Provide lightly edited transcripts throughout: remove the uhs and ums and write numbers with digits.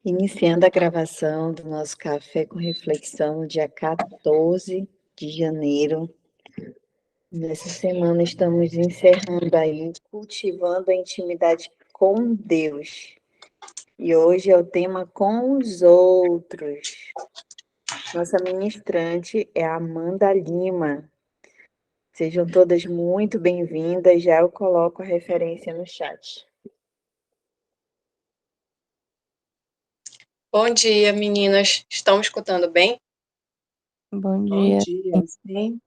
Iniciando a gravação do nosso Café com Reflexão, no dia 14 de janeiro. Nessa semana estamos encerrando aí, cultivando a intimidade com Deus. E hoje é o tema com os outros. Nossa ministrante é a Amanda Lima. Sejam todas muito bem-vindas. Já eu coloco a referência no chat. Bom dia, meninas. Estão me escutando bem? Bom Bom dia. dia, sim.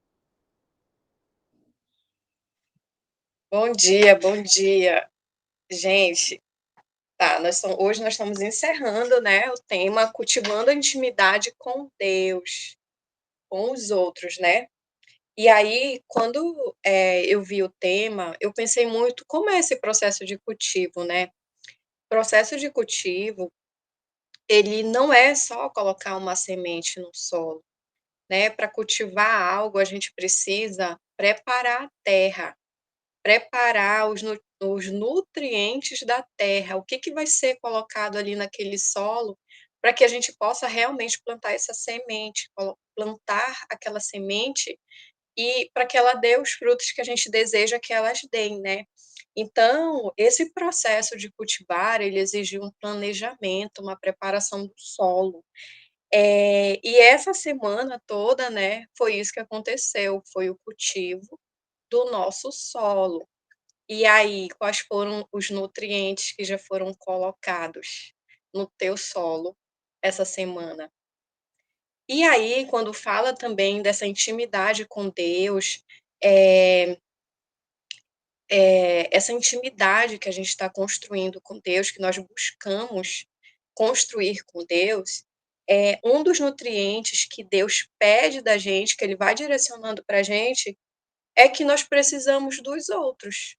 Bom dia, bom dia. Gente, hoje nós estamos encerrando, né, o tema cultivando a intimidade com Deus, com os outros, né? E aí, quando eu vi o tema, eu pensei muito como é esse processo de cultivo, né? O processo de cultivo, ele não é só colocar uma semente no solo, né? Para cultivar algo, a gente precisa preparar a terra, preparar os nutrientes da terra, o que, que vai ser colocado ali naquele solo, para que a gente possa realmente plantar essa semente, plantar aquela semente e para que ela dê os frutos que a gente deseja que elas deem, né? Então, esse processo de cultivar, ele exige um planejamento, uma preparação do solo. E essa semana toda, né, foi isso que aconteceu, foi o cultivo do nosso solo. E aí, quais foram os nutrientes que já foram colocados no teu solo essa semana? E aí, quando fala também dessa intimidade com Deus, é, essa intimidade que a gente está construindo com Deus, que nós buscamos construir com Deus, um dos nutrientes que Deus pede da gente, que Ele vai direcionando para a gente, é que nós precisamos dos outros.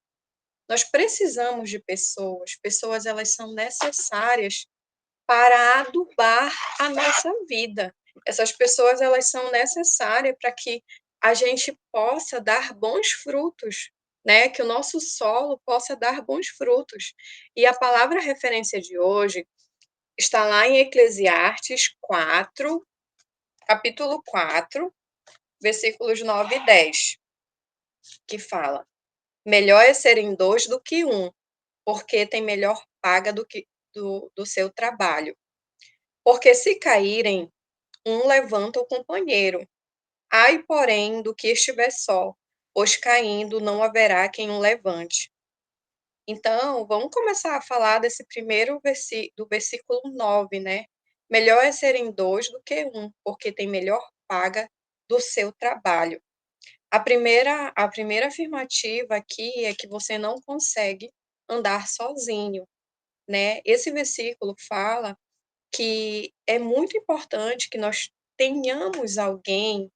Nós precisamos de pessoas. Pessoas, elas são necessárias para adubar a nossa vida. Essas pessoas, elas são necessárias para que a gente possa dar bons frutos, né? Que o nosso solo possa dar bons frutos. E a palavra referência de hoje está lá em Eclesiastes 4, capítulo 4, versículos 9 e 10, que fala: melhor é serem dois do que um, porque tem melhor paga do seu trabalho. Porque se caírem, um levanta o companheiro. Ai, porém, do que estiver só, pois caindo não haverá quem o levante. Então, vamos começar a falar desse primeiro do versículo 9, né? Melhor é serem dois do que um, porque tem melhor paga do seu trabalho. A primeira afirmativa aqui é que você não consegue andar sozinho, né? Esse versículo fala que é muito importante que nós tenhamos alguém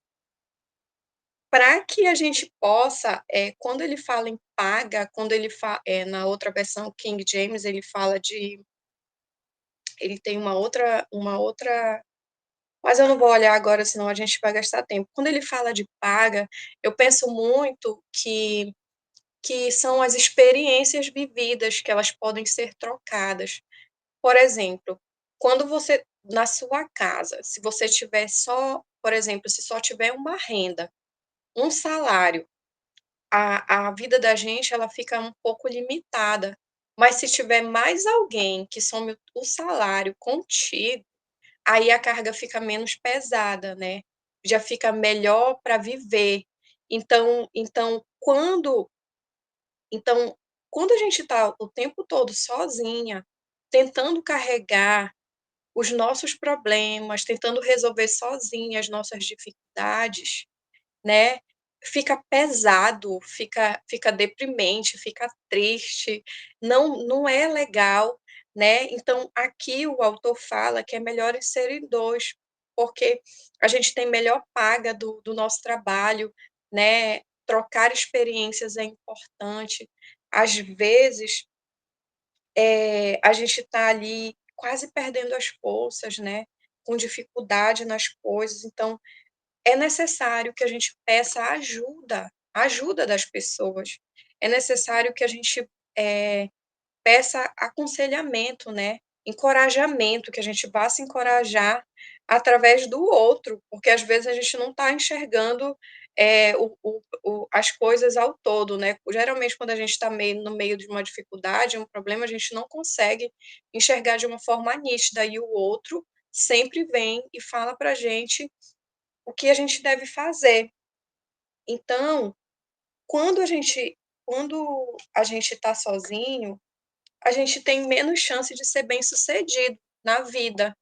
para que a gente possa, quando ele fala em paga, quando ele fala, na outra versão, King James, ele tem uma outra, mas eu não vou olhar agora, senão a gente vai gastar tempo. Quando ele fala de paga, eu penso muito que são as experiências vividas, que elas podem ser trocadas. Por exemplo, quando você, na sua casa, se você tiver só, por exemplo, se só tiver uma renda, um salário, a vida da gente, ela fica um pouco limitada. Mas se tiver mais alguém que some o salário contigo, aí a carga fica menos pesada, né? Já fica melhor para viver. Então, quando a gente está o tempo todo sozinha, tentando carregar os nossos problemas, tentando resolver sozinha as nossas dificuldades, né? Fica pesado, fica deprimente, fica triste, não é legal, né? Então, aqui o autor fala que é melhor serem dois, porque a gente tem melhor paga do nosso trabalho, né? Trocar experiências é importante. Às vezes, a gente está ali quase perdendo as forças, né? Com dificuldade nas coisas. Então, é necessário que a gente peça ajuda das pessoas. É necessário que a gente peça aconselhamento, né? encorajamento, que a gente vá se encorajar através do outro, porque às vezes a gente não está enxergando as coisas ao todo, né? Geralmente, quando a gente está no meio de uma dificuldade, um problema, a gente não consegue enxergar de uma forma nítida, e o outro sempre vem e fala para a gente o que a gente deve fazer. Então, quando a gente está sozinho, a gente tem menos chance de ser bem-sucedido na vida,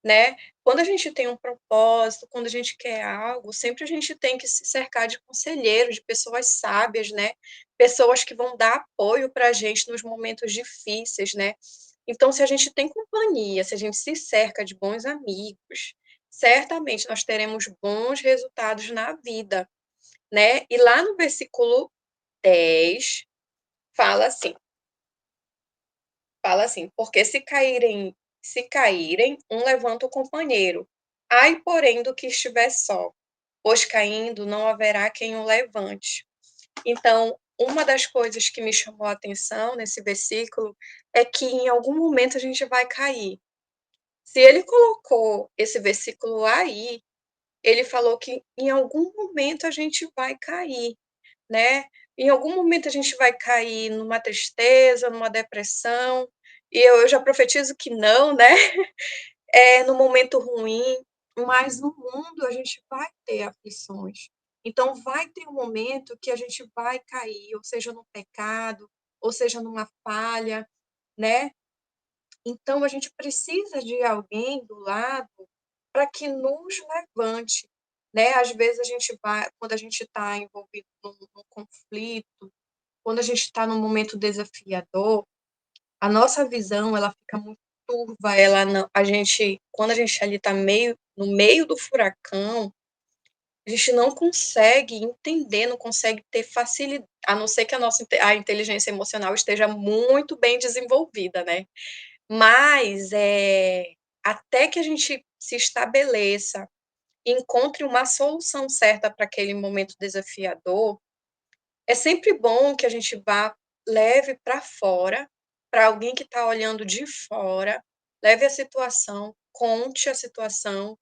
né? Quando a gente tem um propósito, quando a gente quer algo, sempre a gente tem que se cercar de conselheiros, de pessoas sábias, né? Pessoas que vão dar apoio para a gente nos momentos difíceis, né? Então, se a gente tem companhia, se a gente se cerca de bons amigos, certamente nós teremos bons resultados na vida, né? E lá no versículo 10, fala assim, porque se caírem, um levanta o companheiro. Ai, porém, do que estiver só, pois caindo não haverá quem o levante. Então, uma das coisas que me chamou a atenção nesse versículo é que em algum momento a gente vai cair. Se ele colocou esse versículo aí, ele falou que em algum momento a gente vai cair, né? Em algum momento a gente vai cair numa tristeza, numa depressão, e eu já profetizo que não, né? No momento ruim, mas no mundo a gente vai ter aflições. Então, vai ter um momento que a gente vai cair, ou seja, no pecado, ou seja, numa falha, né? Então, a gente precisa de alguém do lado para que nos levante, né? Às vezes a gente vai, quando a gente está envolvido num conflito, quando a gente está num momento desafiador, a nossa visão ela fica muito turva, ela não, quando a gente ali está no meio do furacão, a gente não consegue entender, não consegue ter facilidade, a não ser que a inteligência emocional esteja muito bem desenvolvida, né? Mas até que a gente se estabeleça, encontre uma solução certa para aquele momento desafiador, é sempre bom que a gente leve para fora, para alguém que está olhando de fora, leve a situação, conte a situação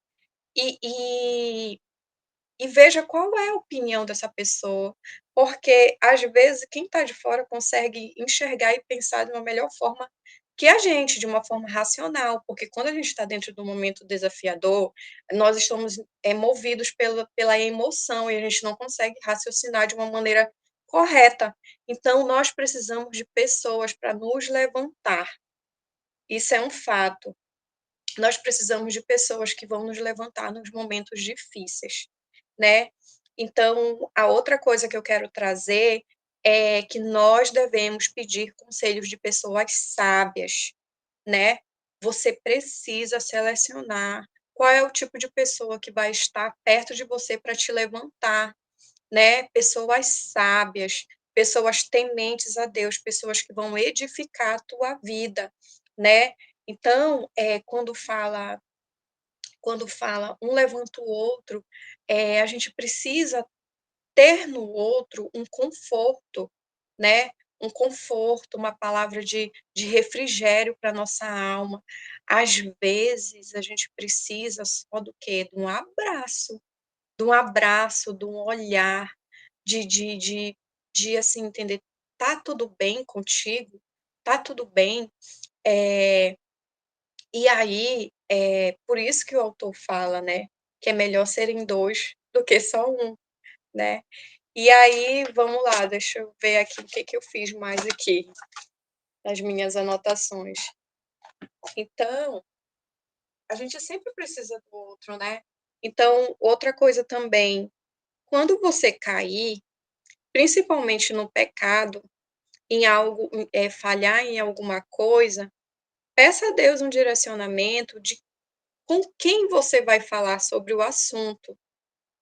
e, e, e veja qual é a opinião dessa pessoa, porque às vezes quem está de fora consegue enxergar e pensar de uma melhor forma que a gente, de uma forma racional, porque quando a gente está dentro de um momento desafiador, nós estamos movidos pela emoção e a gente não consegue raciocinar de uma maneira correta. Então, nós precisamos de pessoas para nos levantar. Isso é um fato. Nós precisamos de pessoas que vão nos levantar nos momentos difíceis, né? Então, a outra coisa que eu quero trazer é que nós devemos pedir conselhos de pessoas sábias, né? Você precisa selecionar qual é o tipo de pessoa que vai estar perto de você para te levantar, né? Pessoas sábias, pessoas tementes a Deus, pessoas que vão edificar a tua vida, né? Então, quando fala um levanta o outro, a gente precisa ter no outro um conforto, né? Um conforto, uma palavra de refrigério para nossa alma. Às vezes, a gente precisa só do quê? De um olhar, de assim, entender, tá tudo bem contigo? Tá tudo bem? E aí, por isso que o autor fala, né? Que é melhor serem dois do que só um, né? E aí, vamos lá, deixa eu ver aqui o que eu fiz mais aqui nas minhas anotações. Então, a gente sempre precisa do outro, né? Então, outra coisa também, quando você cair, principalmente no pecado, em algo, falhar em alguma coisa, peça a Deus um direcionamento de com quem você vai falar sobre o assunto,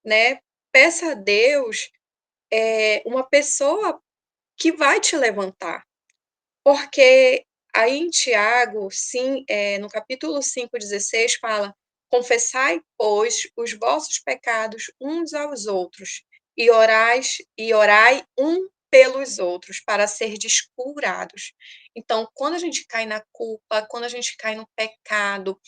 né? Peça a Deus uma pessoa que vai te levantar. Porque aí em Tiago, sim, no capítulo 5:16, fala: confessai, pois, os vossos pecados uns aos outros, e orai um pelos outros, para serdes curados. Então, quando a gente cai na culpa, quando a gente cai no pecado,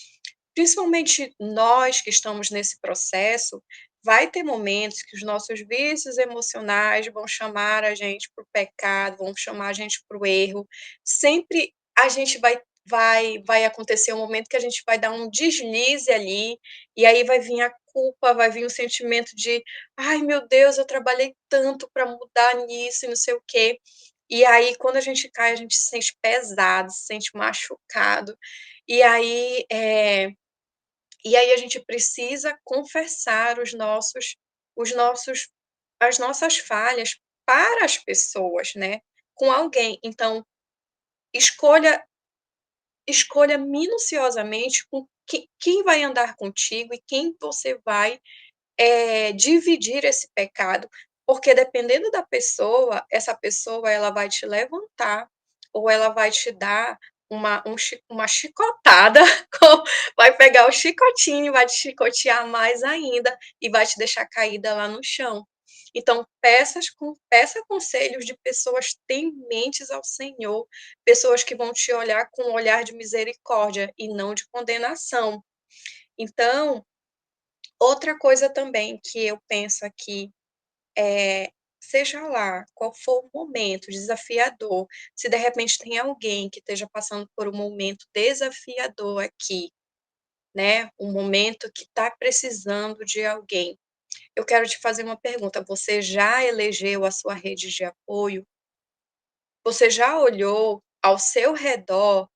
principalmente nós que estamos nesse processo, vai ter momentos que os nossos vícios emocionais vão chamar a gente para o pecado, vão chamar a gente para o erro. Sempre a gente vai acontecer um momento que a gente vai dar um deslize ali, e aí vai vir a culpa, vai vir o sentimento de, ai meu Deus, eu trabalhei tanto para mudar nisso e não sei o quê. E aí, quando a gente cai, a gente se sente pesado, se sente machucado. E aí, a gente precisa confessar os nossos, as nossas falhas para as pessoas, né? Com alguém. Então, escolha, escolha minuciosamente com quem vai andar contigo e quem você vai dividir esse pecado, porque dependendo da pessoa, essa pessoa ela vai te levantar ou ela vai te dar uma chicotada, vai pegar o chicotinho, vai te chicotear mais ainda e vai te deixar caída lá no chão. Então, peça conselhos de pessoas tementes ao Senhor, pessoas que vão te olhar com um olhar de misericórdia e não de condenação. Então, outra coisa também que eu penso aqui é, seja lá qual for o momento desafiador, se de repente tem alguém que esteja passando por um momento desafiador aqui, né? Um momento que está precisando de alguém. Eu quero te fazer uma pergunta. Você já elegeu a sua rede de apoio? Você já olhou ao seu redor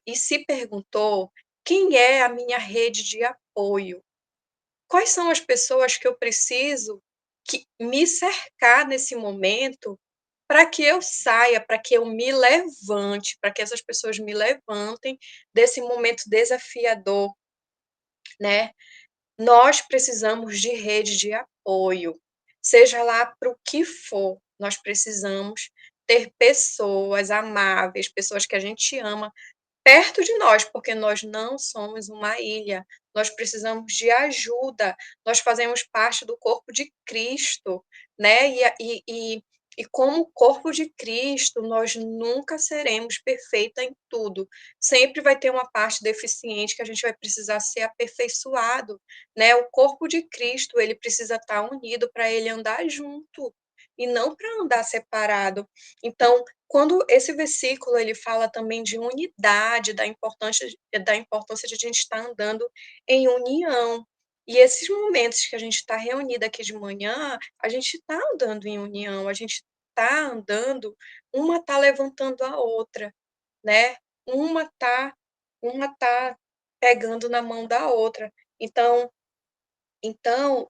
e se perguntou quem é a minha rede de apoio? Quais são as pessoas que eu preciso me cercar nesse momento para que eu saia, para que eu me levante, para que essas pessoas me levantem desse momento desafiador, né? Nós precisamos de rede de apoio, seja lá para o que for, nós precisamos ter pessoas amáveis, pessoas que a gente ama perto de nós, porque nós não somos uma ilha, nós precisamos de ajuda, nós fazemos parte do corpo de Cristo, né? E como corpo de Cristo, nós nunca seremos perfeita em tudo. Sempre vai ter uma parte deficiente que a gente vai precisar ser aperfeiçoado, né? O corpo de Cristo, ele precisa estar unido para ele andar junto e não para andar separado. Então, quando esse versículo ele fala também de unidade, da importância de a gente estar andando em união. E esses momentos que a gente está reunida aqui de manhã, a gente está andando em união, a gente está andando, uma está levantando a outra, né? Uma está uma tá pegando na mão da outra. Então,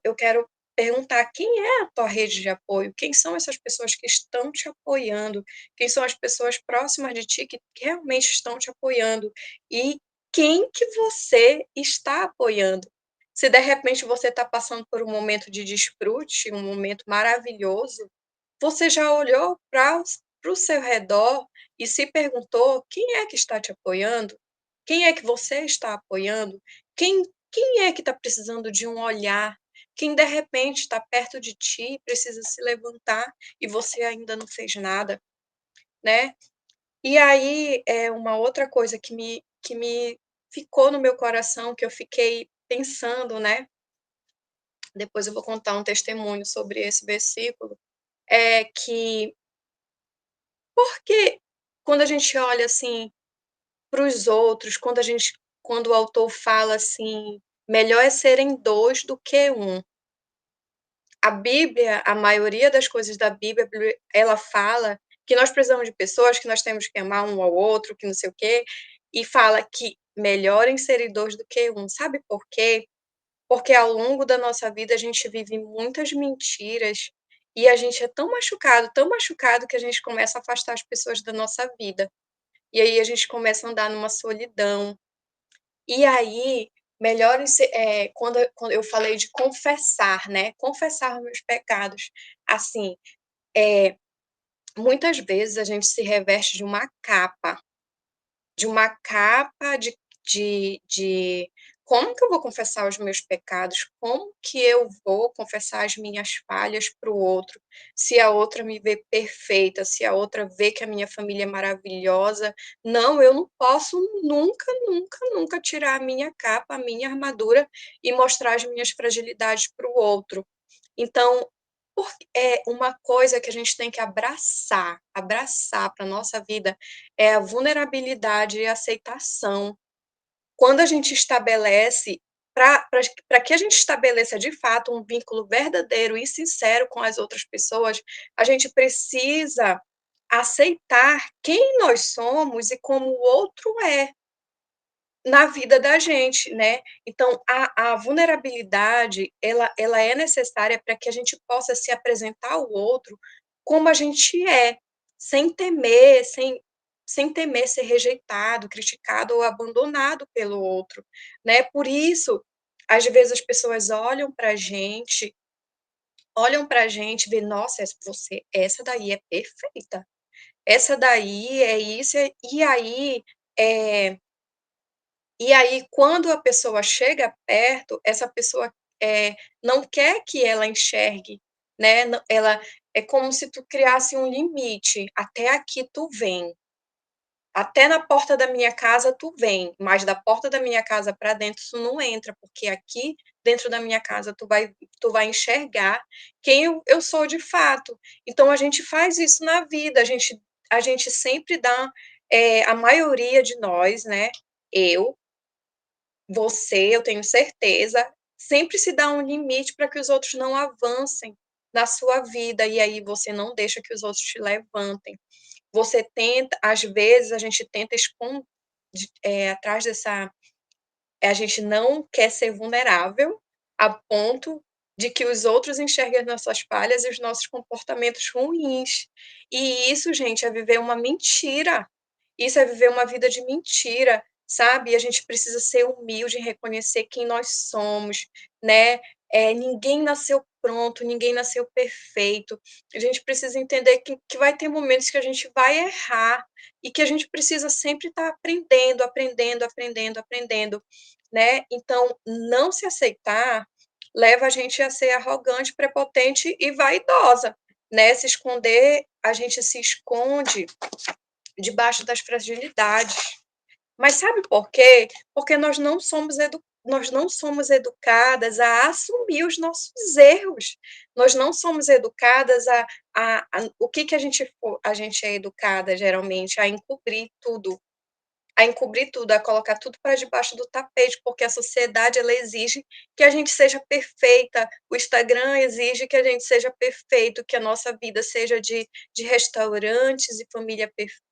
eu quero perguntar quem é a tua rede de apoio? Quem são essas pessoas que estão te apoiando? Quem são as pessoas próximas de ti que realmente estão te apoiando? E quem que você está apoiando? Se de repente você está passando por um momento de desfrute, um momento maravilhoso, você já olhou para o seu redor e se perguntou quem é que está te apoiando? Quem é que você está apoiando? Quem é que está precisando de um olhar? Quem de repente está perto de ti e precisa se levantar e você ainda não fez nada, né? E aí é uma outra coisa que me ficou no meu coração, que eu fiquei pensando, né? Depois eu vou contar um testemunho sobre esse versículo, é que porque quando a gente olha assim para os outros, quando o autor fala assim, melhor é serem dois do que um. A Bíblia, a maioria das coisas da Bíblia, ela fala que nós precisamos de pessoas, que nós temos que amar um ao outro, que não sei o quê, e fala que melhor em serem dois do que um. Sabe por quê? Porque ao longo da nossa vida a gente vive muitas mentiras e a gente é tão machucado que a gente começa a afastar as pessoas da nossa vida. E aí a gente começa a andar numa solidão. E aí, quando eu falei de confessar, né? Confessar os meus pecados. Assim, muitas vezes a gente se reveste de uma capa de Como que eu vou confessar os meus pecados? Como que eu vou confessar as minhas falhas para o outro? Se a outra me vê perfeita, se a outra vê que a minha família é maravilhosa. Não, eu não posso nunca, nunca, nunca tirar a minha capa, a minha armadura e mostrar as minhas fragilidades para o outro. Então, é uma coisa que a gente tem que abraçar para a nossa vida, é a vulnerabilidade e a aceitação. Quando a gente estabelece, para que a gente estabeleça de fato um vínculo verdadeiro e sincero com as outras pessoas, a gente precisa aceitar quem nós somos e como o outro é na vida da gente, né? Então, a vulnerabilidade, ela é necessária para que a gente possa se apresentar ao outro como a gente é, sem temer, sem temer ser rejeitado, criticado ou abandonado pelo outro, né? Por isso, às vezes as pessoas olham para a gente, vê, nossa, essa daí é perfeita, essa daí é isso, é, e aí, quando a pessoa chega perto, essa pessoa não quer que ela enxergue, né? Ela é como se tu criasse um limite. Até aqui tu vem. Até na porta da minha casa tu vem, mas da porta da minha casa para dentro tu não entra, porque aqui dentro da minha casa tu vai enxergar quem eu sou de fato. Então a gente faz isso na vida, a gente sempre dá, a maioria de nós, né? Eu Você, eu tenho certeza, sempre se dá um limite para que os outros não avancem na sua vida, e aí você não deixa que os outros te levantem. Você tenta, às vezes, a gente tenta esconder, atrás dessa. A gente não quer ser vulnerável a ponto de que os outros enxerguem as nossas falhas e os nossos comportamentos ruins. E isso, gente, é viver uma mentira. Isso é viver uma vida de mentira, sabe? E a gente precisa ser humilde em reconhecer quem nós somos, né? Ninguém nasceu pronto, ninguém nasceu perfeito. A gente precisa entender que vai ter momentos que a gente vai errar e que a gente precisa sempre estar aprendendo, aprendendo, aprendendo, aprendendo, né? Então, não se aceitar leva a gente a ser arrogante, prepotente e vaidosa, né? Se esconder, a gente se esconde debaixo das fragilidades. Mas sabe por quê? Porque nós não somos educadas a assumir os nossos erros. Nós não somos educadas o que a gente é educada geralmente a encobrir tudo, a colocar tudo para debaixo do tapete, porque a sociedade ela exige que a gente seja perfeita, o Instagram exige que a gente seja perfeito, que a nossa vida seja de restaurantes e família perfeita,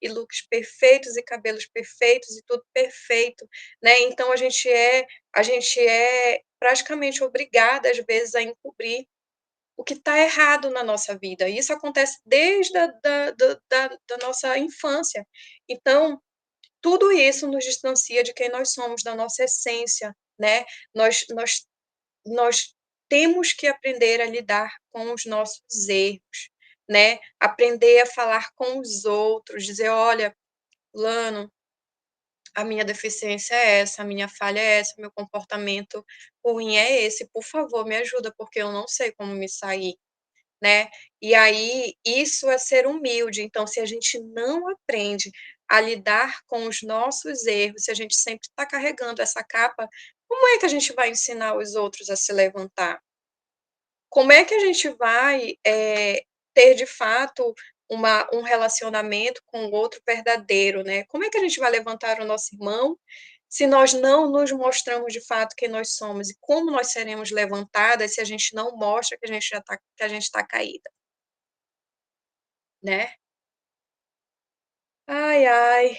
e looks perfeitos, e cabelos perfeitos, e tudo perfeito, né? Então a gente é praticamente obrigada, às vezes, a encobrir o que está errado na nossa vida. Isso acontece desde da nossa infância. Então, tudo isso nos distancia de quem nós somos, da nossa essência, né? Nós temos que aprender a lidar com os nossos erros, né? Aprender a falar com os outros, dizer, olha, fulano, a minha deficiência é essa, a minha falha é essa, meu comportamento ruim é esse, por favor, me ajuda, porque eu não sei como me sair, né? E aí, isso é ser humilde. Então, se a gente não aprende a lidar com os nossos erros, se a gente sempre está carregando essa capa, como é que a gente vai ensinar os outros a se levantar? Como é que a gente vai ter, de fato, um relacionamento com o outro verdadeiro, né? Como é que a gente vai levantar o nosso irmão se nós não nos mostramos de fato quem nós somos? E como nós seremos levantadas se a gente não mostra que a gente já tá, que a gente está caída, né? Ai, ai,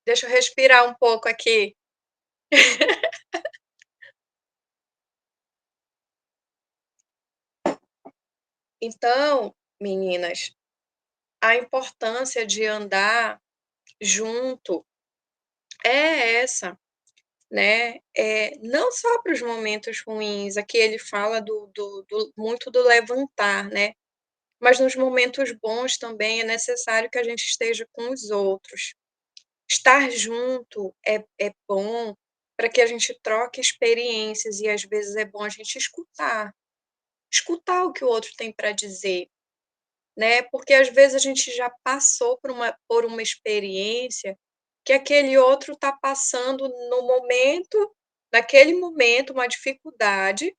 deixa eu respirar um pouco aqui. Então, meninas, a importância de andar junto é essa, né? Não só para os momentos ruins, aqui ele fala muito do levantar, né? Mas nos momentos bons também é necessário que a gente esteja com os outros. Estar junto é bom, para que a gente troque experiências e às vezes é bom a gente escutar o que o outro tem para dizer, né? Porque às vezes a gente já passou por uma experiência que aquele outro está passando no momento, naquele momento, uma dificuldade,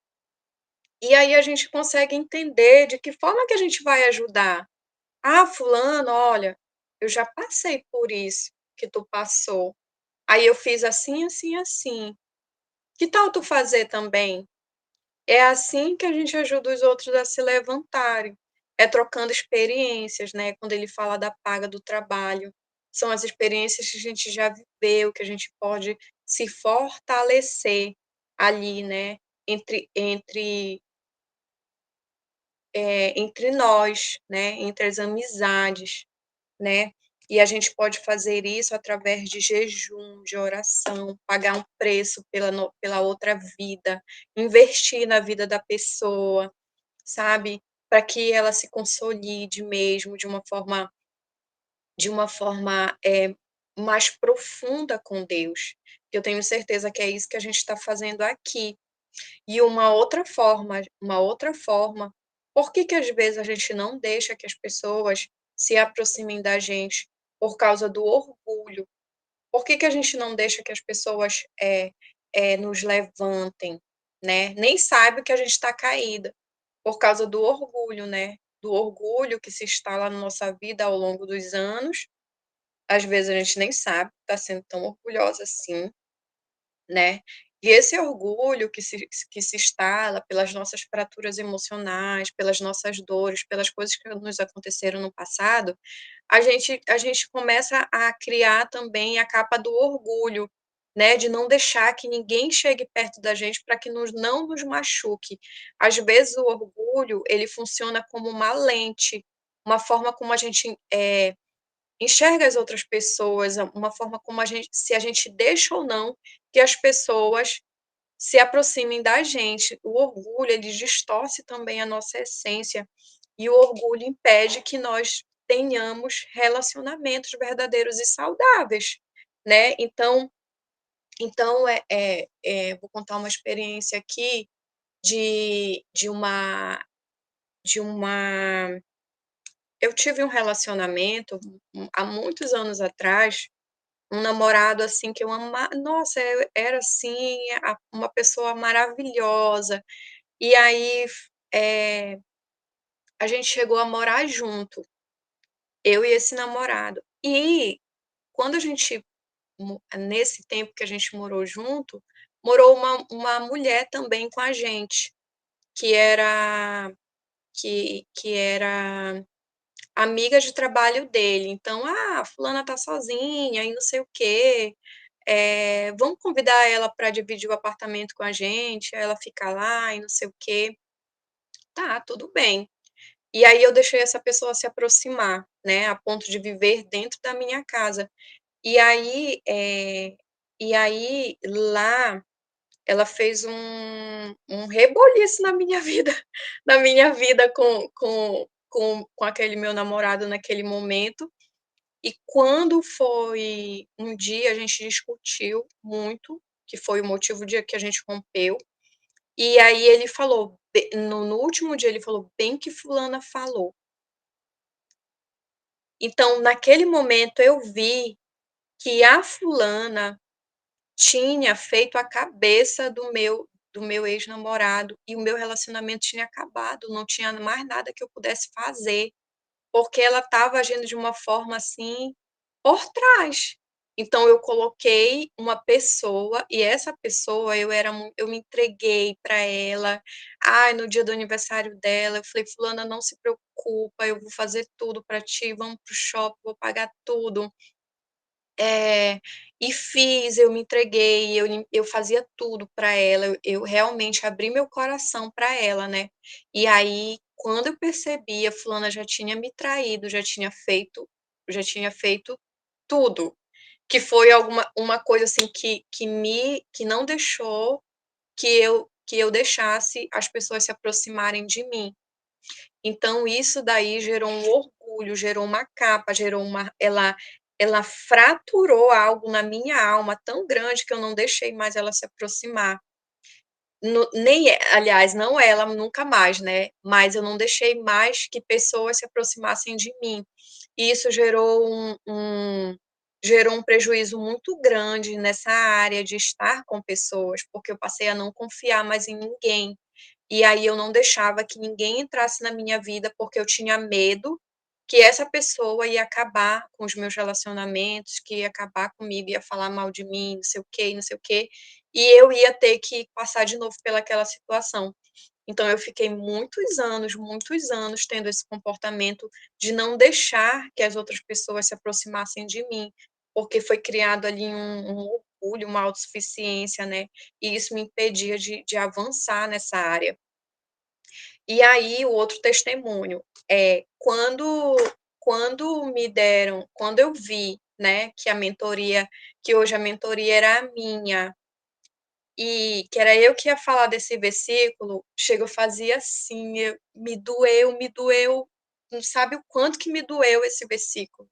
e aí a gente consegue entender de que forma que a gente vai ajudar. Ah, fulano, olha, eu já passei por isso que tu passou. Aí eu fiz assim, assim, assim. Que tal tu fazer também? É assim que a gente ajuda os outros a se levantarem. É trocando experiências, né? Quando ele fala da paga do trabalho, são as experiências que a gente já viveu, que a gente pode se fortalecer ali, né? Entre nós, né? Entre as amizades, né? E a gente pode fazer isso através de jejum, de oração, pagar um preço pela outra vida, investir na vida da pessoa, sabe? Para que ela se consolide mesmo de uma forma mais profunda com Deus. Eu tenho certeza que é isso que a gente está fazendo aqui. E uma outra forma, por que que às vezes a gente não deixa que as pessoas se aproximem da gente por causa do orgulho? Por que que a gente não deixa que as pessoas nos levantem, né? Nem sabe que a gente está caída por causa do orgulho, né? Do orgulho que se instala na nossa vida ao longo dos anos. Às vezes a gente nem sabe, está sendo tão orgulhosa assim, né? E esse orgulho que se instala pelas nossas fraturas emocionais, pelas nossas dores, pelas coisas que nos aconteceram no passado, a gente começa a criar também a capa do orgulho, né? De não deixar que ninguém chegue perto da gente para que não nos machuque. Às vezes o orgulho, ele funciona como uma lente, uma forma como a gente enxerga as outras pessoas, uma forma como se a gente deixa ou não que as pessoas se aproximem da gente. O orgulho, ele distorce também a nossa essência, e o orgulho impede que nós tenhamos relacionamentos verdadeiros e saudáveis, né? Então, vou contar uma experiência aqui de uma. Eu tive um relacionamento há muitos anos atrás, um namorado assim que eu amava, nossa, era assim uma pessoa maravilhosa. E aí a gente chegou a morar junto, eu e esse namorado. E quando a gente nesse tempo que a gente morou junto, morou uma mulher também com a gente, que era que era amiga de trabalho dele. Então, fulana tá sozinha e não sei o quê. Vamos convidar ela para dividir o apartamento com a gente, aí ela fica lá e não sei o quê. Tá, tudo bem. E aí eu deixei essa pessoa se aproximar, né, a ponto de viver dentro da minha casa. E aí, lá ela fez um reboliço na minha vida, na minha vida com aquele meu namorado naquele momento. E quando foi um dia, a gente discutiu muito, que foi o motivo de que a gente rompeu. E aí ele falou, no último dia, ele falou, bem que fulana falou. Então, naquele momento, eu vi que a fulana tinha feito a cabeça do meu ex-namorado e o meu relacionamento tinha acabado, não tinha mais nada que eu pudesse fazer, porque ela estava agindo de uma forma assim por trás. Então eu coloquei uma pessoa e essa pessoa eu me entreguei para ela. Ai, no dia do aniversário dela, eu falei, fulana, não se preocupa, eu vou fazer tudo para ti, vamos pro shopping, vou pagar tudo. É, e eu me entreguei, eu fazia tudo para ela, eu realmente abri meu coração para ela, né? E aí, quando eu percebi, a fulana já tinha me traído, já tinha feito tudo, que foi uma coisa assim que não deixou que eu deixasse as pessoas se aproximarem de mim. Então, isso daí gerou um orgulho, gerou uma capa, ela ela fraturou algo na minha alma tão grande que eu não deixei mais ela se aproximar. Nem, aliás, não ela nunca mais, né? Mas eu não deixei mais que pessoas se aproximassem de mim. E isso gerou um prejuízo muito grande nessa área de estar com pessoas, porque eu passei a não confiar mais em ninguém. E aí eu não deixava que ninguém entrasse na minha vida porque eu tinha medo que essa pessoa ia acabar com os meus relacionamentos, que ia acabar comigo, ia falar mal de mim, não sei o quê, não sei o quê, e eu ia ter que passar de novo pelaquela situação. Então eu fiquei muitos anos tendo esse comportamento de não deixar que as outras pessoas se aproximassem de mim, porque foi criado ali um orgulho, uma autossuficiência, né? E isso me impedia de avançar nessa área. E aí, o outro testemunho é quando eu vi, né, que a mentoria, que hoje a mentoria era a minha, e que era eu que ia falar desse versículo, chega, eu fazia assim, me doeu, não sabe o quanto que me doeu esse versículo.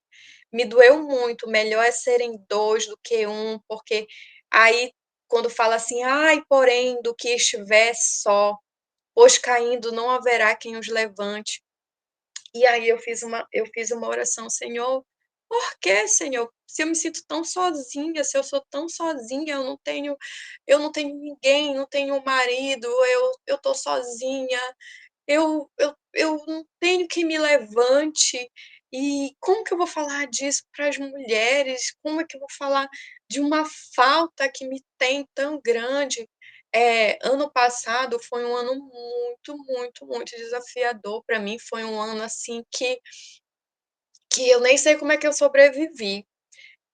Me doeu muito, melhor é serem dois do que um, porque aí, quando fala assim, ai, porém, do que estiver só, pois caindo não haverá quem os levante. E aí eu fiz uma oração, Senhor, por que, Senhor? Se eu me sinto tão sozinha, se eu sou tão sozinha, eu não tenho ninguém, não tenho marido, eu tô sozinha, eu não tenho quem me levante. E como que eu vou falar disso para as mulheres? Como é que eu vou falar de uma falta que me tem tão grande? Ano passado foi um ano muito desafiador para mim. Foi um ano assim que eu nem sei como é que eu sobrevivi,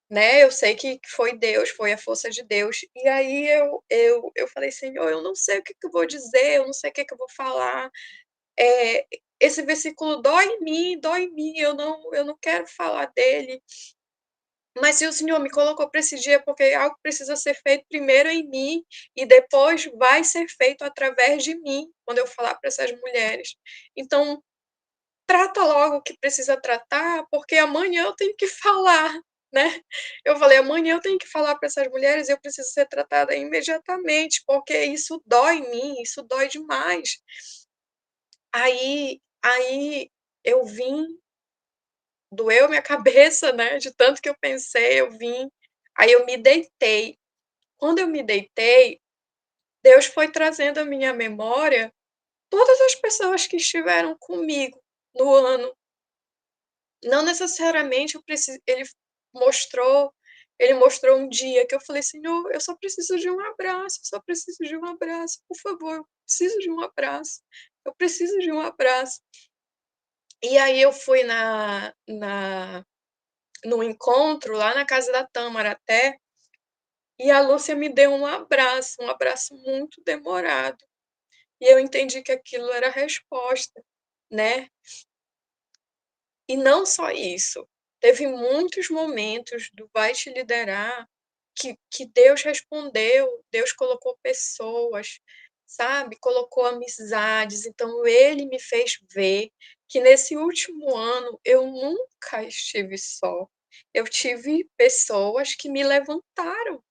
né? Eu sei que foi Deus, foi a força de Deus. E aí eu falei, Senhor, eu não sei o que, que eu vou dizer, eu não sei o que, que eu vou falar. É, esse versículo dói em mim, eu não quero falar dele. Mas se o Senhor me colocou para esse dia, porque algo precisa ser feito primeiro em mim e depois vai ser feito através de mim, quando eu falar para essas mulheres. Então, trata logo o que precisa tratar, porque amanhã eu tenho que falar, né? Eu falei, amanhã eu tenho que falar para essas mulheres, eu preciso ser tratada imediatamente, porque isso dói em mim, isso dói demais. Aí eu vim, doeu minha cabeça, né, de tanto que eu pensei, eu vim, aí eu me deitei. Quando eu me deitei, Deus foi trazendo à minha memória todas as pessoas que estiveram comigo no ano. Não necessariamente eu preciso, ele mostrou um dia que eu falei: "Senhor, eu só preciso de um abraço, eu só preciso de um abraço, por favor, eu preciso de um abraço, eu preciso de um abraço". E aí eu fui no encontro lá na casa da Tâmara até, e a Lúcia me deu um abraço muito demorado, e eu entendi que aquilo era a resposta, né. E não só isso, teve muitos momentos do Vai Te Liderar que Deus respondeu, Deus colocou pessoas, sabe, colocou amizades, então ele me fez ver que nesse último ano eu nunca estive só. Eu tive pessoas que me levantaram.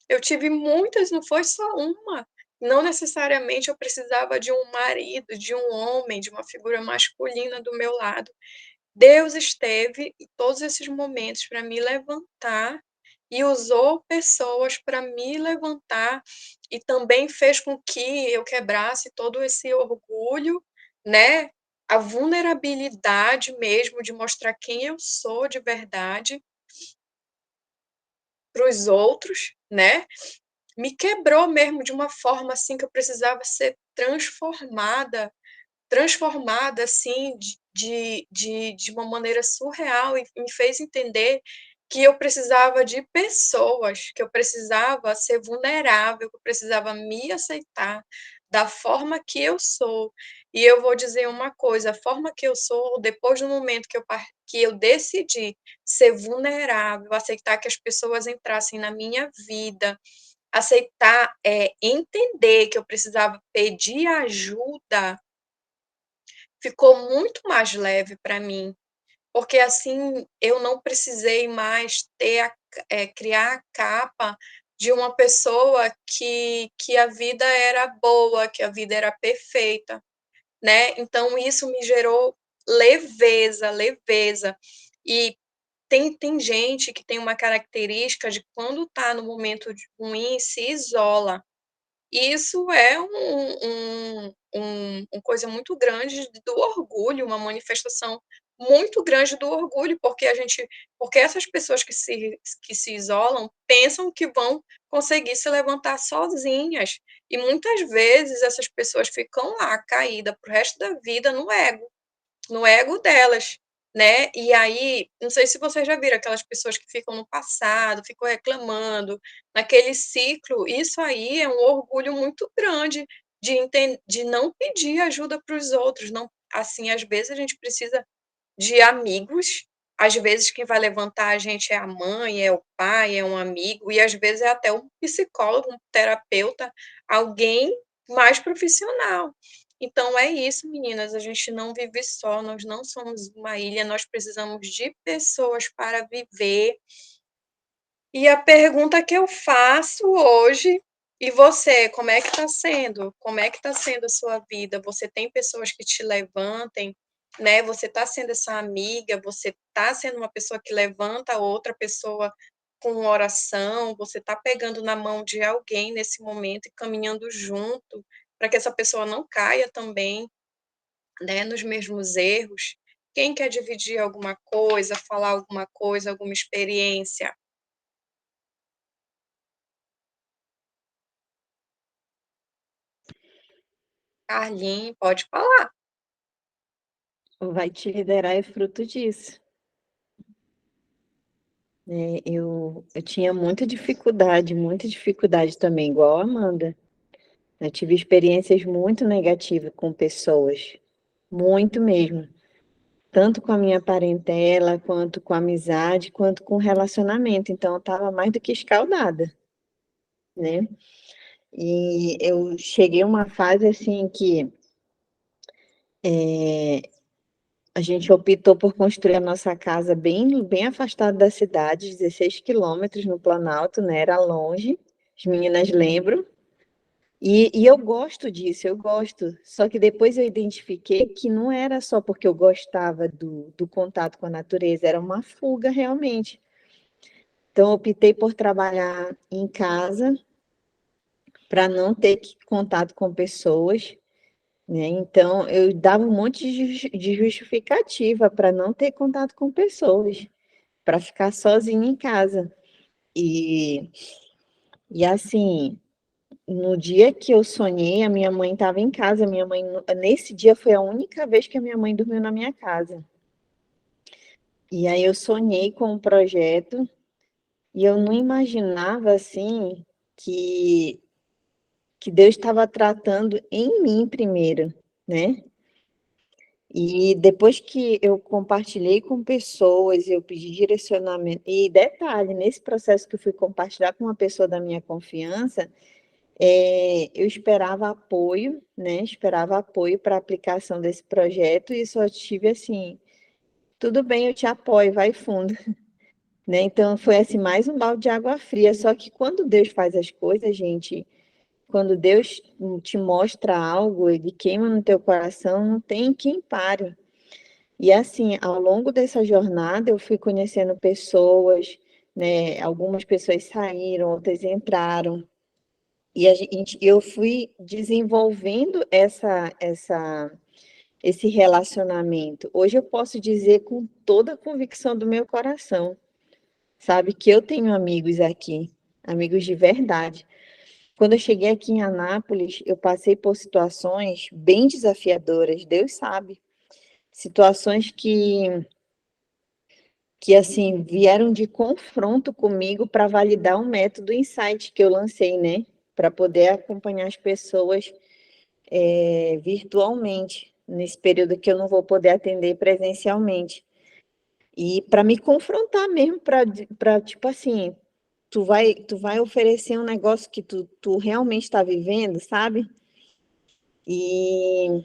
Eu tive muitas, não foi só uma. Não necessariamente eu precisava de um marido, de um homem, de uma figura masculina do meu lado. Deus esteve em todos esses momentos para me levantar e usou pessoas para me levantar e também fez com que eu quebrasse todo esse orgulho, né, a vulnerabilidade mesmo de mostrar quem eu sou de verdade para os outros, né, me quebrou mesmo de uma forma, assim, que eu precisava ser transformada, assim, de uma maneira surreal e me fez entender que eu precisava de pessoas, que eu precisava ser vulnerável, que eu precisava me aceitar da forma que eu sou. E eu vou dizer uma coisa, a forma que eu sou, depois do momento que eu decidi ser vulnerável, aceitar que as pessoas entrassem na minha vida, aceitar, entender que eu precisava pedir ajuda, ficou muito mais leve para mim, porque assim eu não precisei mais criar a capa de uma pessoa que a vida era boa, que a vida era perfeita, né? Então isso me gerou leveza, leveza. E tem gente que tem uma característica de quando está no momento ruim, se isola. Isso é uma coisa muito grande do orgulho, uma manifestação muito grande do orgulho, porque essas pessoas que se isolam pensam que vão conseguir se levantar sozinhas. E muitas vezes essas pessoas ficam lá, caídas para o resto da vida no ego delas, né? E aí, não sei se vocês já viram aquelas pessoas que ficam no passado, ficam reclamando, naquele ciclo, isso aí é um orgulho muito grande de não pedir ajuda para os outros, não, assim, às vezes a gente precisa de amigos, às vezes quem vai levantar a gente é a mãe, é o pai, é um amigo, e às vezes é até um psicólogo, um terapeuta, alguém mais profissional. Então é isso, meninas, a gente não vive só, nós não somos uma ilha, nós precisamos de pessoas para viver. E a pergunta que eu faço hoje, e você, como é que está sendo? Como é que está sendo a sua vida? Você tem pessoas que te levantem, né? Você está sendo essa amiga, você está sendo uma pessoa que levanta outra pessoa com oração, você está pegando na mão de alguém nesse momento e caminhando junto, para que essa pessoa não caia também, né, nos mesmos erros. Quem quer dividir alguma coisa, falar alguma coisa, alguma experiência? Carlinhos, pode falar. Vai te liderar é fruto disso. Eu tinha muita dificuldade também, igual a Amanda. Eu tive experiências muito negativas com pessoas, muito mesmo. Tanto com a minha parentela, quanto com a amizade, quanto com o relacionamento. Então, eu estava mais do que escaldada, né? E eu cheguei a uma fase assim que a gente optou por construir a nossa casa bem afastada da cidade, 16 quilômetros no Planalto, né? Era longe, as meninas lembram. E eu gosto disso, eu gosto. Só que depois eu identifiquei que não era só porque eu gostava do contato com a natureza, era uma fuga realmente. Então, eu optei por trabalhar em casa para não ter contato com pessoas, né? Então, eu dava um monte de justificativa para não ter contato com pessoas, para ficar sozinha em casa. E, e assim, no dia que eu sonhei, a minha mãe estava em casa. Minha mãe, nesse dia foi a única vez que a minha mãe dormiu na minha casa. E aí eu sonhei com um projeto e eu não imaginava assim que que Deus estava tratando em mim primeiro, né? E depois que eu compartilhei com pessoas, eu pedi direcionamento. E detalhe, nesse processo que eu fui compartilhar com uma pessoa da minha confiança, eu esperava apoio, né? Esperava apoio para a aplicação desse projeto e só tive assim, tudo bem, eu te apoio, vai fundo, né? Então foi assim mais um balde de água fria. Só que quando Deus faz as coisas, gente, quando Deus te mostra algo, ele queima no teu coração, não tem quem pare. E assim, ao longo dessa jornada, eu fui conhecendo pessoas, né? Algumas pessoas saíram, outras entraram. E eu fui desenvolvendo esse relacionamento. Hoje eu posso dizer com toda a convicção do meu coração, sabe, que eu tenho amigos aqui, amigos de verdade. Quando eu cheguei aqui em Anápolis, eu passei por situações bem desafiadoras, Deus sabe. Situações que assim vieram de confronto comigo para validar um método insight que eu lancei, né? Para poder acompanhar as pessoas virtualmente, nesse período que eu não vou poder atender presencialmente. E para me confrontar mesmo, para tipo assim, tu vai oferecer um negócio que tu realmente está vivendo, sabe? E,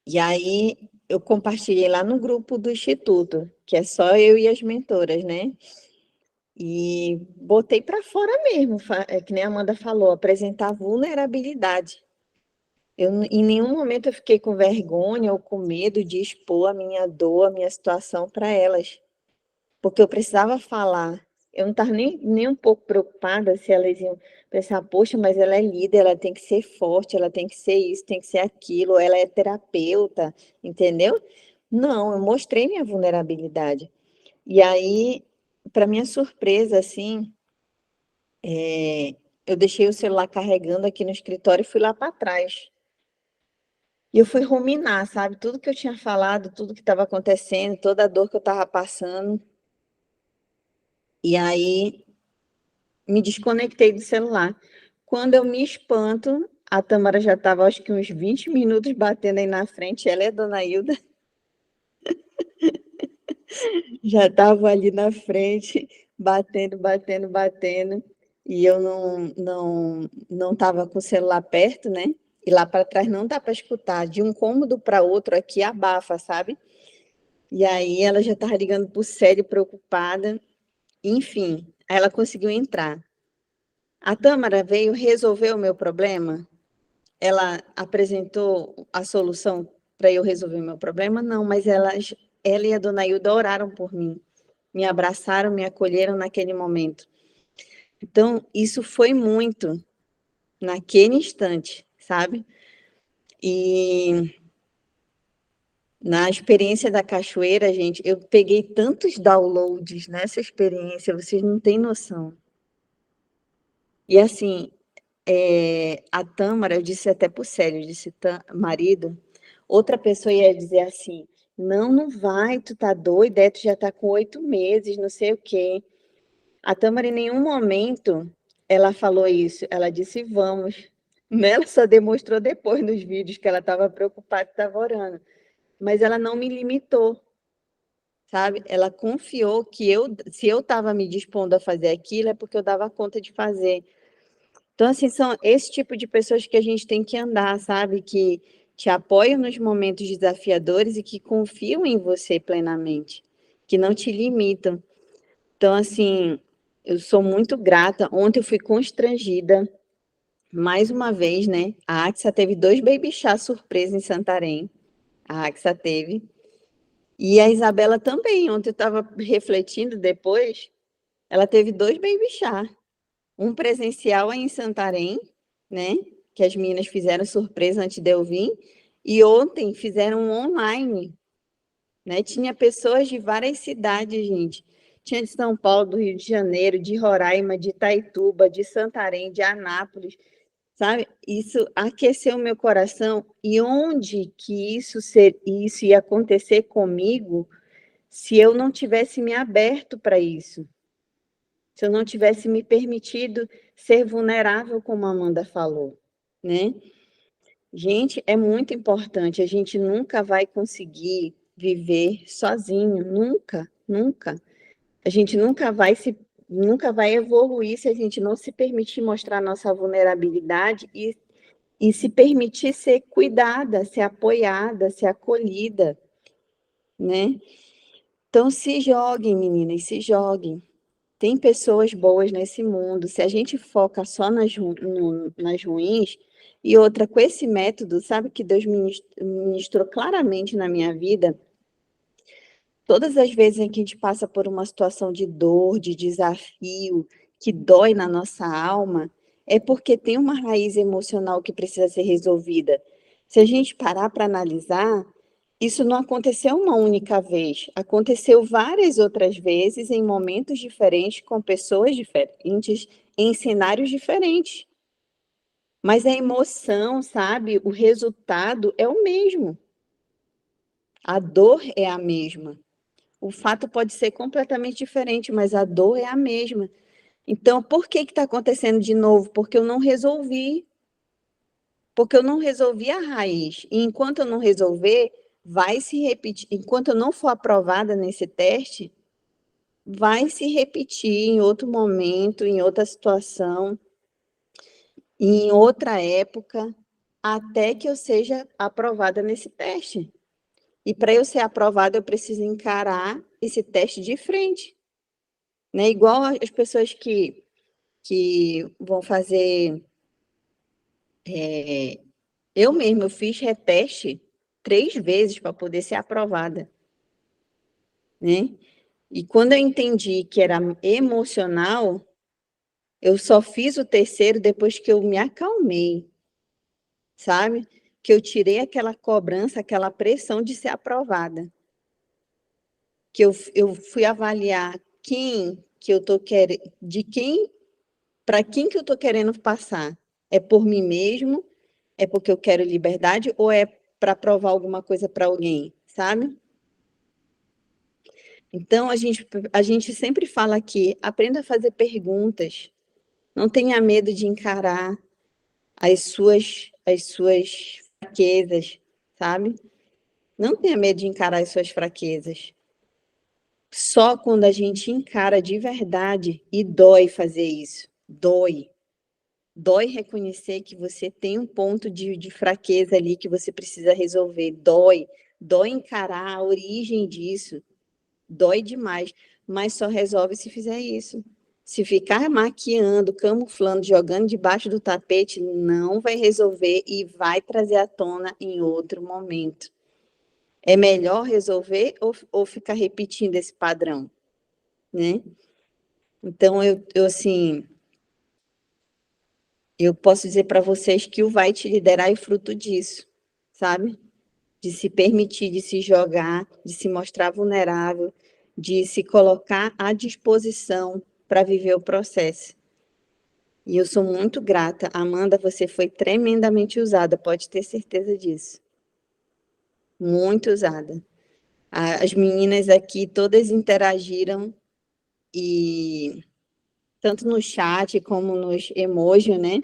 e aí eu compartilhei lá no grupo do Instituto, que é só eu e as mentoras, né? E botei para fora mesmo, que nem a Amanda falou, apresentar vulnerabilidade. Em nenhum momento eu fiquei com vergonha ou com medo de expor a minha dor, a minha situação para elas, porque eu precisava falar. Eu não estava nem um pouco preocupada se elas iam pensar, poxa, mas ela é líder, ela tem que ser forte, ela tem que ser isso, tem que ser aquilo, ela é terapeuta, entendeu? Não, eu mostrei minha vulnerabilidade. E aí, para minha surpresa, assim, eu deixei o celular carregando aqui no escritório e fui lá para trás. E eu fui ruminar, sabe? Tudo que eu tinha falado, tudo que estava acontecendo, toda a dor que eu estava passando. E aí me desconectei do celular. Quando eu me espanto, a Tâmara já estava, acho que uns 20 minutos batendo aí na frente. Ela é a Dona Hilda, já estava ali na frente, batendo, batendo, batendo. E eu não estava com o celular perto, né? E lá para trás não dá para escutar. De um cômodo para outro aqui abafa, sabe? E aí ela já estava ligando para o Célio preocupada. Enfim, aí ela conseguiu entrar. A Tâmara veio resolver o meu problema? Ela apresentou a solução para eu resolver o meu problema? Não, mas ela e a Dona Hilda oraram por mim, me abraçaram, me acolheram naquele momento. Então, isso foi muito naquele instante, sabe? E na experiência da cachoeira, gente, eu peguei tantos downloads nessa experiência, vocês não têm noção. E assim, a Tâmara, eu disse até para o Célio, eu disse, marido, outra pessoa ia dizer assim, não vai, tu tá doida, tu já tá com 8 meses, não sei o quê. A Tâmara, em nenhum momento, ela falou isso, ela disse, vamos. Né? Ela só demonstrou depois nos vídeos que ela estava preocupada, estava orando. Mas ela não me limitou, sabe? Ela confiou que se eu estava me dispondo a fazer aquilo, é porque eu dava conta de fazer. Então, assim, são esse tipo de pessoas que a gente tem que andar, sabe? Que te apoiam nos momentos desafiadores e que confiam em você plenamente, que não te limitam. Então, assim, eu sou muito grata. Ontem eu fui constrangida, mais uma vez, né? A Axa teve 2 baby chá surpresa em Santarém. A Axa teve. E a Isabela também. Ontem eu estava refletindo depois. Ela teve 2 baby chá. Um presencial aí em Santarém, né? Que as meninas fizeram surpresa antes de eu vir. E ontem fizeram um online, né? Tinha pessoas de várias cidades, gente. Tinha de São Paulo, do Rio de Janeiro, de Roraima, de Itaituba, de Santarém, de Anápolis, sabe? Isso aqueceu meu coração. E onde que isso ia acontecer comigo se eu não tivesse me aberto para isso? Se eu não tivesse me permitido ser vulnerável, como a Amanda falou, né? Gente, é muito importante. A gente nunca vai conseguir viver sozinho, nunca, nunca. A gente nunca vai evoluir se a gente não se permitir mostrar nossa vulnerabilidade e se permitir ser cuidada, ser apoiada, ser acolhida, né? Então, se joguem, meninas, se joguem. Tem pessoas boas nesse mundo. Se a gente foca só nas ruins, e outra, com esse método, sabe que Deus ministrou claramente na minha vida, todas as vezes em que a gente passa por uma situação de dor, de desafio, que dói na nossa alma, é porque tem uma raiz emocional que precisa ser resolvida. Se a gente parar para analisar, isso não aconteceu uma única vez, aconteceu várias outras vezes, em momentos diferentes, com pessoas diferentes, em cenários diferentes. Mas a emoção, sabe, o resultado é o mesmo. A dor é a mesma. O fato pode ser completamente diferente, mas a dor é a mesma. Então, por que está acontecendo de novo? Porque eu não resolvi. Porque eu não resolvi a raiz. E enquanto eu não resolver, vai se repetir. Enquanto eu não for aprovada nesse teste, vai se repetir em outro momento, em outra situação, em outra época, até que eu seja aprovada nesse teste. E para eu ser aprovada, eu preciso encarar esse teste de frente, né? Igual as pessoas que vão fazer. Eu mesma, eu fiz reteste 3 vezes para poder ser aprovada, né? E quando eu entendi que era emocional, eu só fiz o terceiro depois que eu me acalmei, sabe? Que eu tirei aquela cobrança, aquela pressão de ser aprovada. Que eu fui avaliar quem que eu tô querendo, de quem, para quem que eu tô querendo passar. É por mim mesmo? É porque eu quero liberdade ou é para provar alguma coisa para alguém, sabe? Então a gente sempre fala aqui, aprenda a fazer perguntas, não tenha medo de encarar as suas fraquezas, sabe? Não tenha medo de encarar as suas fraquezas. Só quando a gente encara de verdade e dói fazer isso, dói. Dói reconhecer que você tem um ponto de fraqueza ali que você precisa resolver. Dói. Dói encarar a origem disso. Dói demais. Mas só resolve se fizer isso. Se ficar maquiando, camuflando, jogando debaixo do tapete, não vai resolver e vai trazer à tona em outro momento. É melhor resolver ou ficar repetindo esse padrão, né? Então, eu assim, eu posso dizer para vocês que o Vai Te Liderar é fruto disso, sabe? De se permitir, de se jogar, de se mostrar vulnerável, de se colocar à disposição para viver o processo. E eu sou muito grata. Amanda, você foi tremendamente usada, pode ter certeza disso. Muito usada. As meninas aqui todas interagiram e tanto no chat como nos emojis, né?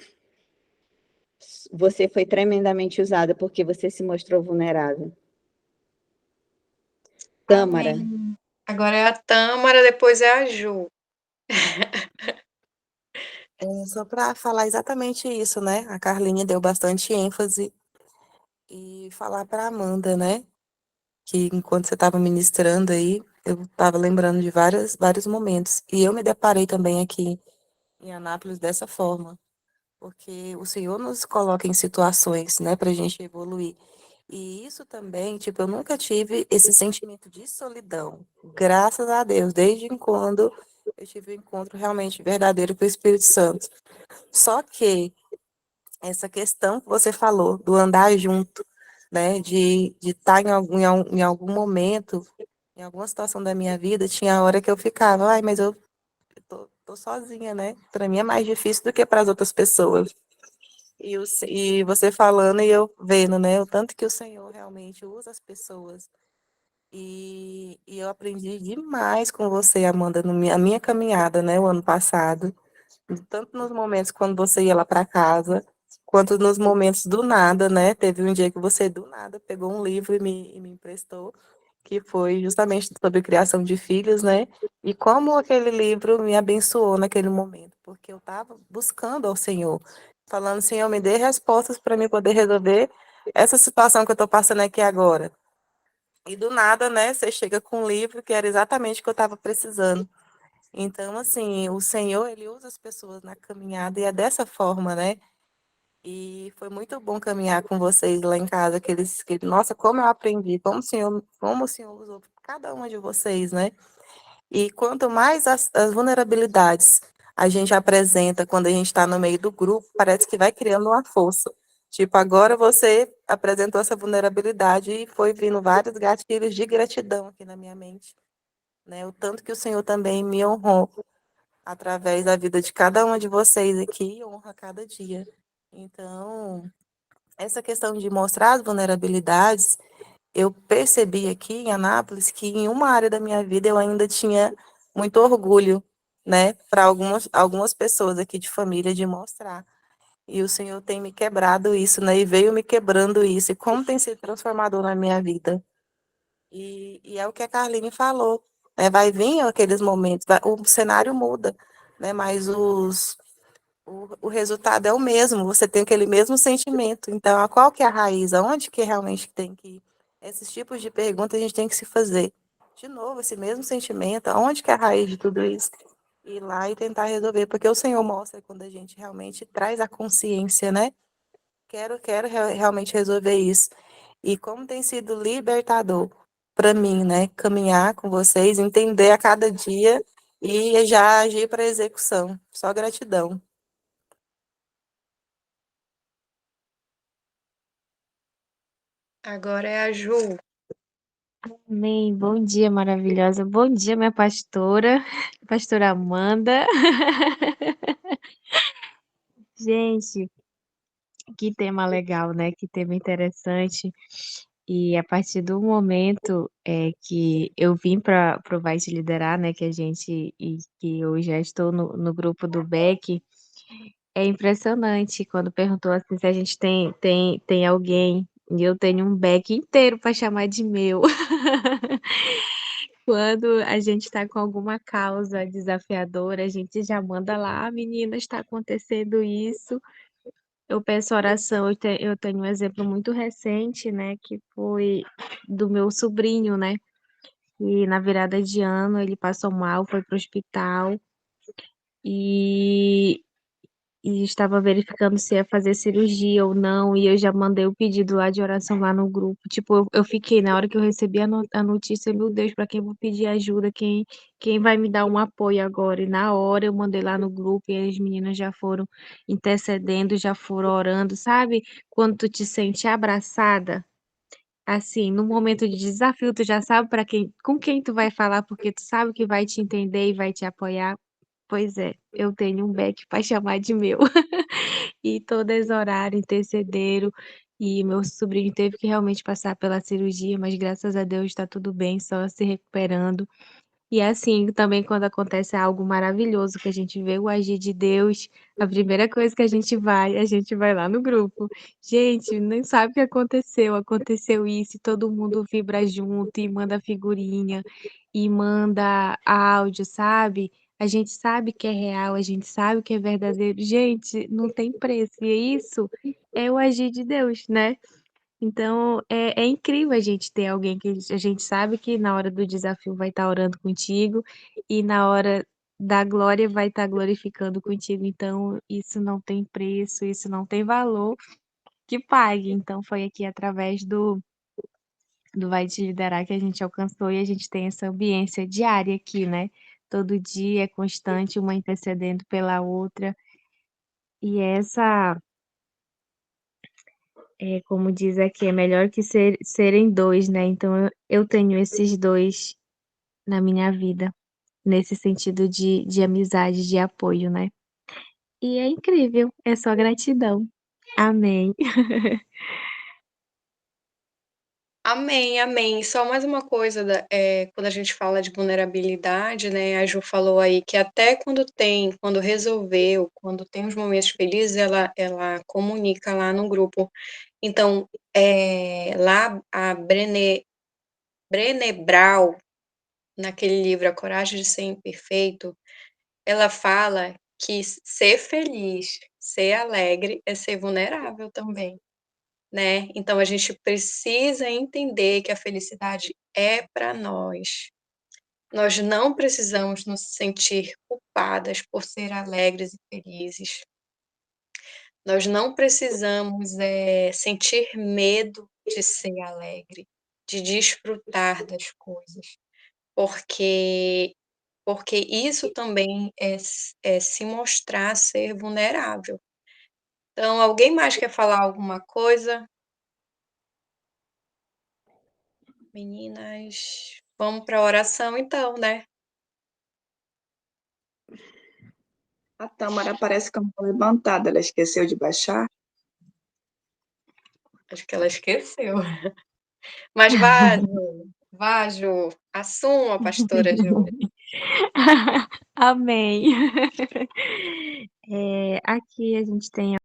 Você foi tremendamente usada porque você se mostrou vulnerável. Tâmara. Amém. Agora é a Tâmara, depois é a Ju. Só para falar exatamente isso, né? A Carlinha deu bastante ênfase e falar para Amanda, né? Que enquanto você estava ministrando aí, eu estava lembrando de vários momentos. E eu me deparei também aqui em Anápolis dessa forma, porque o Senhor nos coloca em situações, né, para a gente evoluir. E isso também, tipo, eu nunca tive esse sentimento de solidão, graças a Deus, desde quando eu tive um encontro realmente verdadeiro com o Espírito Santo. Só que essa questão que você falou do andar junto, né, de estar em algum momento, em alguma situação da minha vida, tinha hora que eu ficava, ai, mas eu tô sozinha, né? Para mim é mais difícil do que para as outras pessoas. E você falando e eu vendo, né, o tanto que o Senhor realmente usa as pessoas. E eu aprendi demais com você, Amanda, a minha caminhada, né, o ano passado, tanto nos momentos quando você ia lá para casa, quanto nos momentos do nada, né? Teve um dia que você do nada pegou um livro e me emprestou, que foi justamente sobre criação de filhos, né? E como aquele livro me abençoou naquele momento, porque eu estava buscando ao Senhor, falando, Senhor, me dê respostas para mim poder resolver essa situação que eu estou passando aqui agora. E do nada, né, você chega com um livro que era exatamente o que eu estava precisando. Então, assim, o Senhor, ele usa as pessoas na caminhada e é dessa forma, né? E foi muito bom caminhar com vocês lá em casa, nossa, como eu aprendi, como o Senhor usou cada uma de vocês, né? E quanto mais as vulnerabilidades a gente apresenta quando a gente está no meio do grupo, parece que vai criando uma força. Tipo, agora você apresentou essa vulnerabilidade e foi vindo vários gatilhos de gratidão aqui na minha mente, né? O tanto que o Senhor também me honrou através da vida de cada uma de vocês aqui, honra cada dia. Então, essa questão de mostrar as vulnerabilidades, eu percebi aqui em Anápolis que em uma área da minha vida eu ainda tinha muito orgulho, né, para algumas pessoas aqui de família de mostrar. E o Senhor tem me quebrado isso, né, e veio me quebrando isso, e como tem sido transformador na minha vida. E é o que a Carline falou, né, vai vir aqueles momentos, o cenário muda, né, mas o resultado é o mesmo, você tem aquele mesmo sentimento. Então, qual que é a raiz? Aonde que realmente tem que Esses tipos de perguntas a gente tem que se fazer. De novo, esse mesmo sentimento, aonde que é a raiz de tudo isso? Ir lá e tentar resolver, porque o Senhor mostra quando a gente realmente traz a consciência, né? Quero realmente resolver isso. E como tem sido libertador para mim, né? Caminhar com vocês, entender a cada dia e já agir para execução. Só gratidão. Agora é a Ju. Amém. Bom dia, maravilhosa. Bom dia, minha pastora, pastora Amanda. Gente, que tema legal, né? Que tema interessante. E a partir do momento que eu vim para o Vai Te Liderar, né? Que a gente e que eu já estou no grupo do Beck, é impressionante quando perguntou assim se a gente tem alguém. E eu tenho um Beck inteiro para chamar de meu. Quando a gente está com alguma causa desafiadora, a gente já manda lá, "Ah, menina, está acontecendo isso." Eu peço oração. Eu tenho um exemplo muito recente, né, que foi do meu sobrinho, né, e na virada de ano ele passou mal, foi para o hospital e e estava verificando se ia fazer cirurgia ou não, e eu já mandei o pedido lá de oração lá no grupo. Tipo, eu fiquei, na hora que eu recebi a notícia, meu Deus, para quem eu vou pedir ajuda, quem vai me dar um apoio agora? E na hora eu mandei lá no grupo e as meninas já foram intercedendo, já foram orando, sabe? Quando tu te sente abraçada, assim, no momento de desafio, tu já sabe para quem, com quem tu vai falar, porque tu sabe que vai te entender e vai te apoiar. Pois é, eu tenho um Beck para chamar de meu. E todas oraram, intercederam, e meu sobrinho teve que realmente passar pela cirurgia, mas graças a Deus está tudo bem, só se recuperando. E assim, também quando acontece algo maravilhoso, que a gente vê o agir de Deus, a primeira coisa que a gente vai lá no grupo. Gente, nem sabe o que aconteceu, aconteceu isso, e todo mundo vibra junto e manda figurinha e manda áudio, sabe? A gente sabe que é real, a gente sabe que é verdadeiro. Gente, não tem preço. E isso é o agir de Deus, né? Então, é incrível a gente ter alguém que a gente sabe que na hora do desafio vai estar orando contigo e na hora da glória vai estar glorificando contigo. Então, isso não tem preço, isso não tem valor que pague. Então, foi aqui através do Vai Te Liderar que a gente alcançou e a gente tem essa ambiência diária aqui, né? Todo dia é constante, uma intercedendo pela outra. E essa, como diz aqui, é melhor que serem dois, né? Então eu tenho esses dois na minha vida, nesse sentido de amizade, de apoio, né? E é incrível, é só gratidão. Amém. Amém, amém. Só mais uma coisa, quando a gente fala de vulnerabilidade, né? A Ju falou aí que até quando resolveu, quando tem os momentos felizes, ela comunica lá no grupo. Então, lá a Brené Brown, naquele livro A Coragem de Ser Imperfeito, ela fala que ser feliz, ser alegre é ser vulnerável também, né? Então a gente precisa entender que a felicidade é para nós. Nós não precisamos nos sentir culpadas por ser alegres e felizes. Nós não precisamos sentir medo de ser alegre, de desfrutar das coisas, porque isso também é se mostrar ser vulnerável. Então, alguém mais quer falar alguma coisa? Meninas, vamos para a oração então, né? A Tâmara parece que não está levantada, ela esqueceu de baixar. Acho que ela esqueceu. Mas vá, Ju, assuma, pastora Ju. Amém. Aqui a gente tem